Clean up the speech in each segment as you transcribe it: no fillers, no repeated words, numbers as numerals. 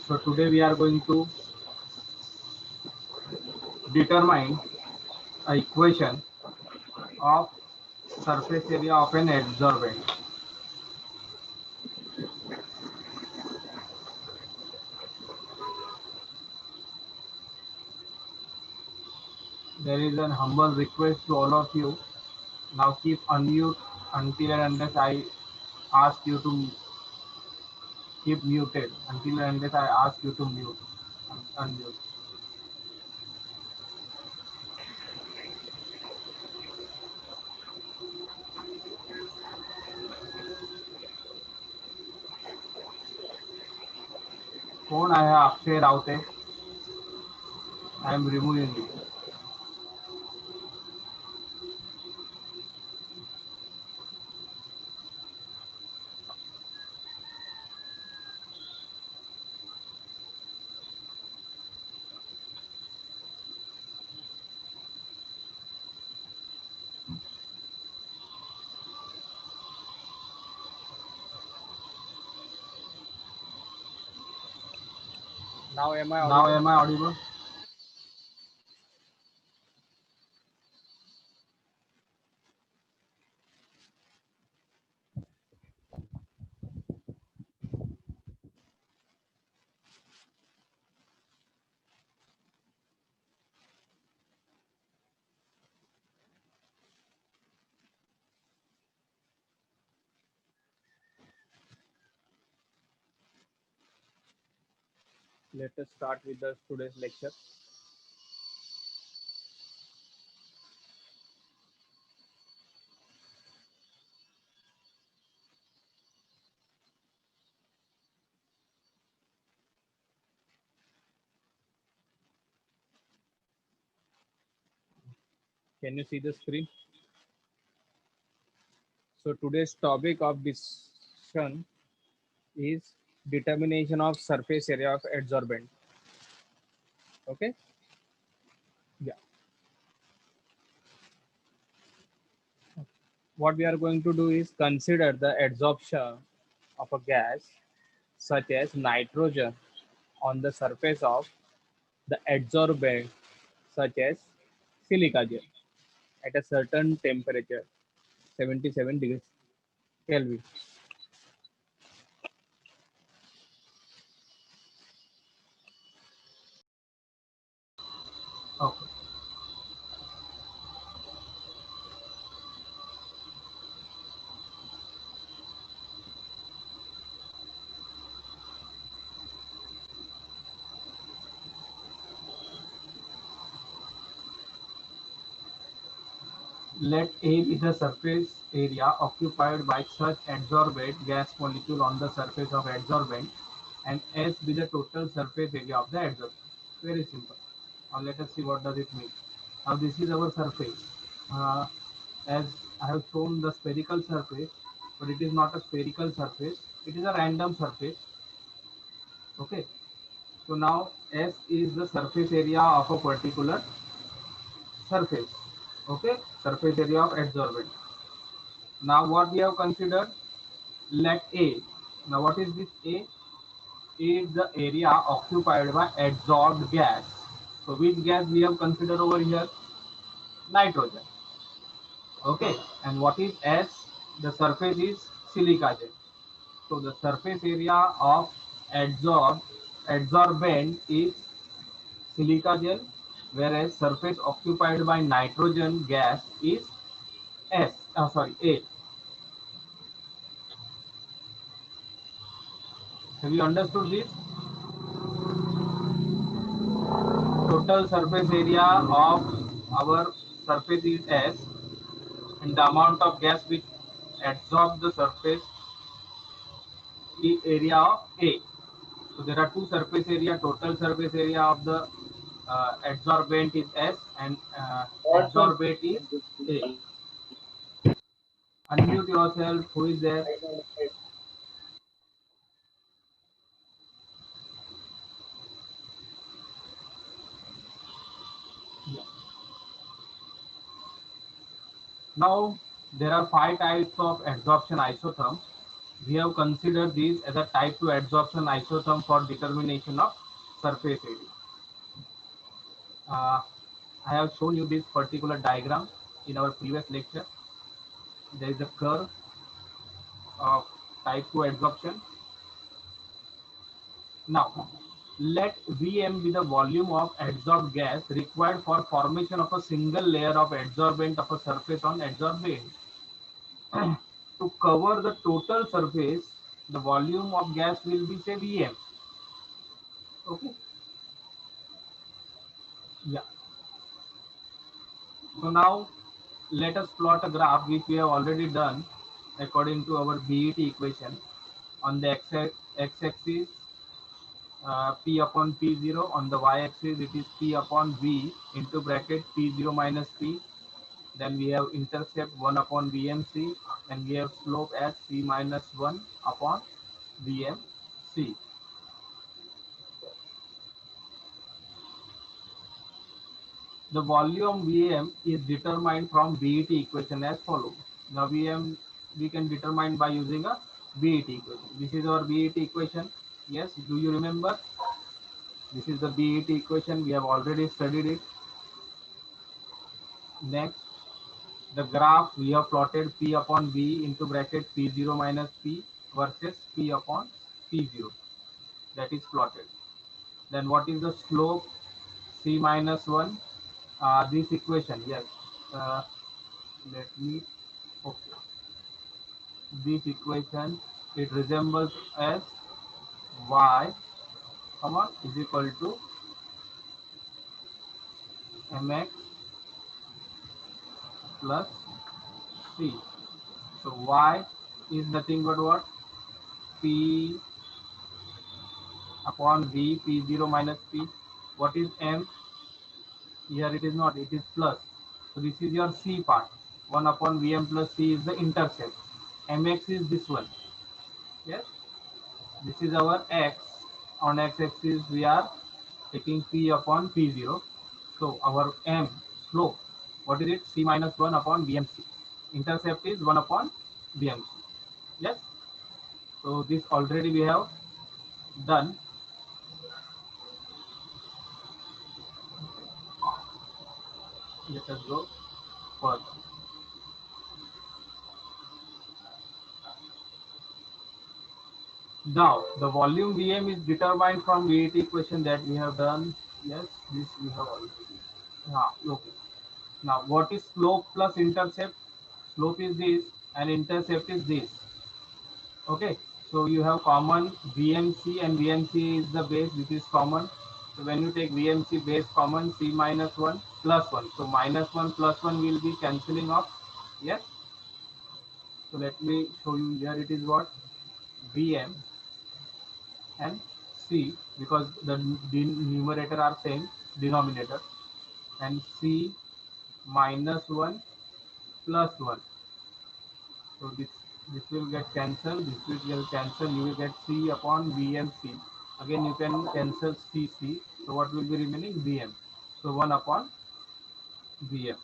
So today we are going to determine a equation of surface area of an adsorbent. There is an humble request to all of you. Now keep unmute until and unless I ask you to keep muted. Until and unless I ask you to mute. Unmute. कौन आया Akshay Rawate? I am removing you. Now am I Now audible? am I audible? Let us start with the today's lecture. Can you see the screen? So today's topic of discussion is determination of surface area of adsorbent. Okay? Yeah. What we are going to do is consider the adsorption of a gas such as nitrogen on the surface of the adsorbent such as silica gel at a certain temperature 77 degrees Kelvin. Okay. Let A be the surface area occupied by such adsorbate gas molecule on the surface of adsorbent and S be the total surface area of the adsorbent. Very simple. Now let us see what does it mean. Now this is our surface. Uh, as I have shown the spherical surface, but it is not a spherical surface. It is a random surface. Okay. So now S is the surface area of a particular surface. Okay. Surface area of adsorbent. Now what we have considered, let A. Now what is this A? A is the area occupied by adsorbed gas. So which gas we have considered over here? Nitrogen. Okay. And what is S? The surface is silica gel. So the surface area of adsorb adsorbent is silica gel, whereas surface occupied by nitrogen gas is S. Sorry, A. Have you understood this? Total surface area of our surface is S, and the amount of gas which absorbs the surface is area of A. So there are two surface area. Total surface area of the adsorbent is S, and adsorbate is A. Unmute yourself. Who is there? Now there are five types of adsorption isotherms. We have considered these as a type 2 adsorption isotherm for determination of surface area. Uh, I have shown you this particular diagram in our previous lecture. There is a curve of type 2 adsorption. Now, let Vm be the volume of adsorbed gas required for formation of a single layer of adsorbent of a surface on adsorbent. To cover the total surface, the volume of gas will be say Vm. Okay. Yeah. So now let us plot a graph which we have already done according to our BET equation. On the x-axis P upon P0, on the y-axis it is P upon V into bracket P0 minus P. Then we have intercept 1 upon VMC and we have slope as C minus 1 upon VMC. The volume Vm is determined from BET equation as follows. Now Vm we can determine by using a BET equation. This is our BET equation. Yes, do you remember? This is the BET equation. We have already studied it. Next, the graph we have plotted P upon V into bracket P0 minus P versus P upon P0. That is plotted. Then what is the slope? C minus 1. This equation, yes. Uh, Let me, okay. This equation, it resembles as y, comma, is equal to mx plus c. So y is nothing but what? P upon v, p0 minus p. What is m? Here it is not, it is plus. So this is your c part. 1 upon vm plus c is the intercept. Mx is this one. Yes, this is our x. On x-axis we are taking p upon p0. So our m slope, what is it? C minus 1 upon vmc. Intercept is 1 upon vmc. Yes. So this already we have done. Let us go further. Now the volume Vm is determined from VAT equation that we have done. Yes, this we have already. Okay. Now what is slope plus intercept? Slope is this and intercept is this. Okay. So you have common VMC and VMC is the base which is common. So when you take VMC base common, C minus 1 plus 1. So minus 1 plus 1 will be cancelling off. Yes. So let me show you here it is what? VM and C because the numerator are same denominator and C minus 1 plus 1. So this will get cancelled, this will get cancelled, you will get C upon VMC. Again you can cancel CC. So what will be remaining? VM. So 1 upon VM.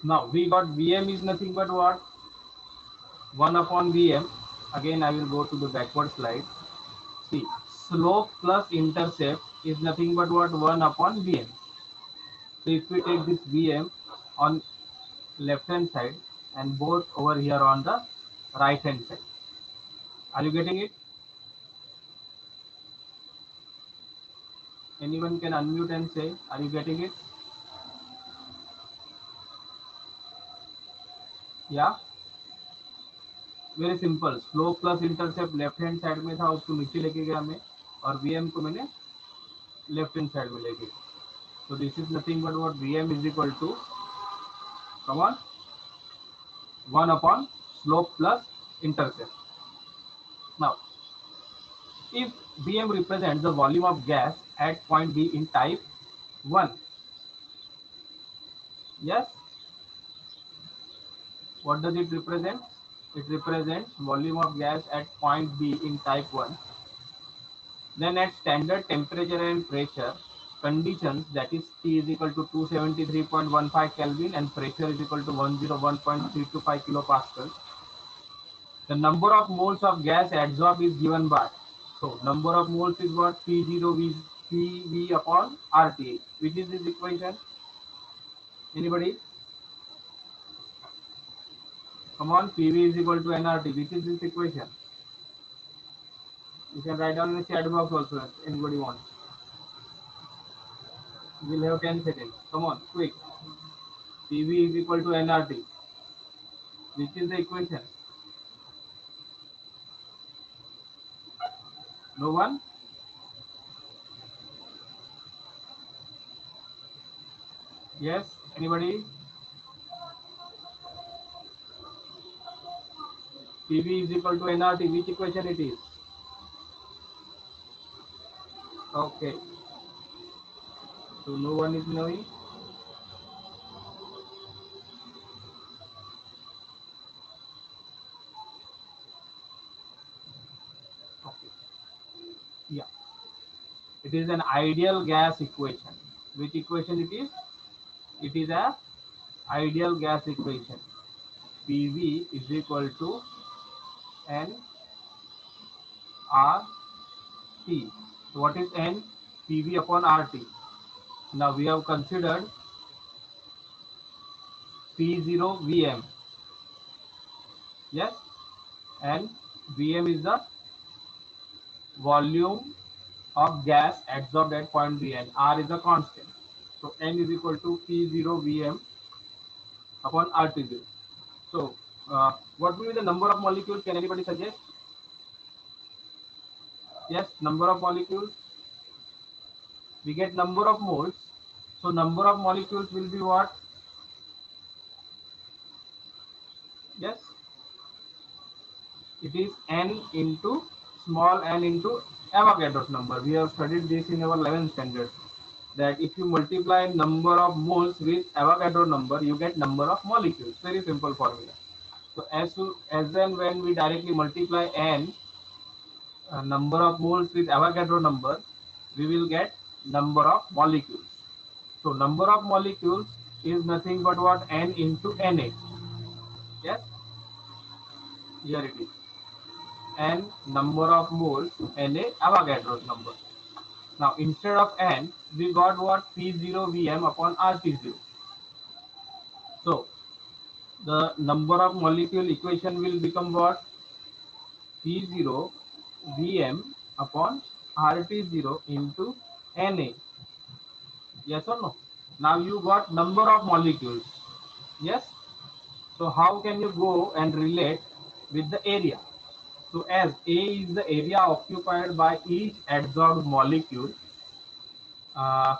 Now we got VM is nothing but what? 1 upon VM. Again I will go to the backward slide. See, slope plus intercept is nothing but what? 1 upon Vm. So if we take this Vm on left hand side and both over here on the right hand side. Are you getting it? Anyone can unmute and say, are you getting it? Yeah, very simple. Slope plus intercept left hand side में था, उसको नीचे लेके गया मैं और VM को मैंने लेफ्ट हैंड साइड में लेके. So this is nothing but what? Vm is equal to, come on, 1 upon slope plus intercept. Now, if Vm represents the volume of gas at point B in type 1, yes, what does it represent? It represents volume of gas at point B in type 1. Then at standard temperature and pressure conditions, that is T is equal to 273.15 Kelvin and pressure is equal to 101.325 kilopascal, the number of moles of gas adsorbed is given by, so number of moles is what, P0 is PV upon RT. Which is this equation? Anybody? Come on, PV is equal to nRT. Which is this equation? You can write down in the chat box also if anybody wants. We'll have 10 seconds. Come on, quick. PV is equal to nRT. Which is the equation? No one? Yes? Anybody? PV is equal to nRT. Which equation it is? Okay. So no one is knowing. Okay. Yeah. It is an ideal gas equation. Which equation it is? It is a ideal gas equation. PV is equal to N R T. So what is N? PV upon RT. Now we have considered P0 Vm. Yes, and Vm is the volume of gas adsorbed at point Vn. R is the constant. So N is equal to P0 Vm upon RT0. So what will be the number of molecules? Can anybody suggest? Yes, number of molecules. We get number of moles. So number of molecules will be what? Yes, it is n into small n into Avogadro's number. We have studied this in our 11th standard. That if you multiply number of moles with Avogadro number, you get number of molecules. Very simple formula. So as and when we directly multiply n number of moles with Avogadro number, we will get number of molecules. So number of molecules is nothing but what, n into Na. Yes, here it is. N number of moles Na Avogadro's number. Now instead of n, we got what, P0 Vm upon RT0. So the number of molecule equation will become what, P0 Vm upon RT0 into Na. Yes or no? Now you got number of molecules. Yes. So how can you go and relate with the area? So as A is the area occupied by each adsorbed molecule, uh,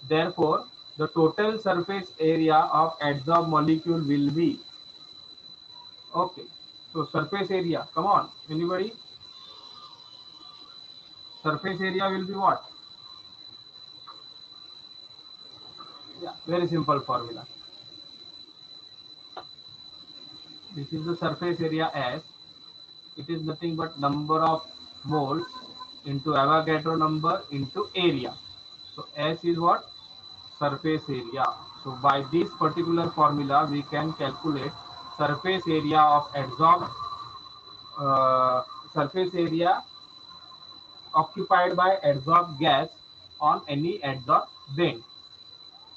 therefore the total surface area of adsorbed molecule will be, okay. So surface area, come on, anybody? Surface area will be what? Yeah, very simple formula. This is the surface area S. It is nothing but number of moles into Avogadro number into area. So S is what? Surface area. So by this particular formula, we can calculate surface area of adsorbed, uh, surface area occupied by adsorbed gas on any adsorbed vent.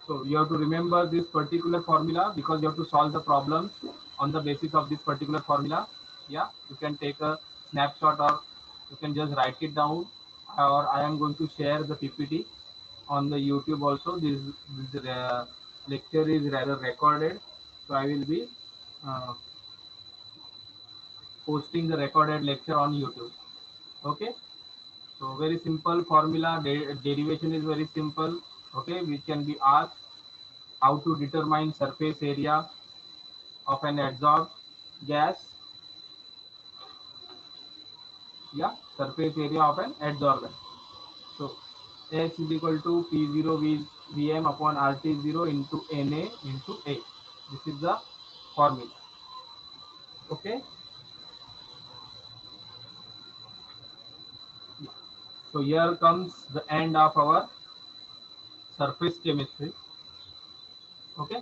So you have to remember this particular formula because you have to solve the problems on the basis of this particular formula. Yeah, you can take a snapshot or you can just write it down, or I am going to share the PPT on the YouTube also. This lecture is rather recorded, so I will be uh, posting the recorded lecture on YouTube. Okay, so very simple formula. Derivation is very simple. Okay, which can be asked how to determine surface area of an adsorbed gas. Yeah, surface area of an adsorbent. So S is equal to P0 Vm upon RT0 into Na into A. This is the formula. Okay. Yeah. So here comes the end of our surface chemistry. Okay.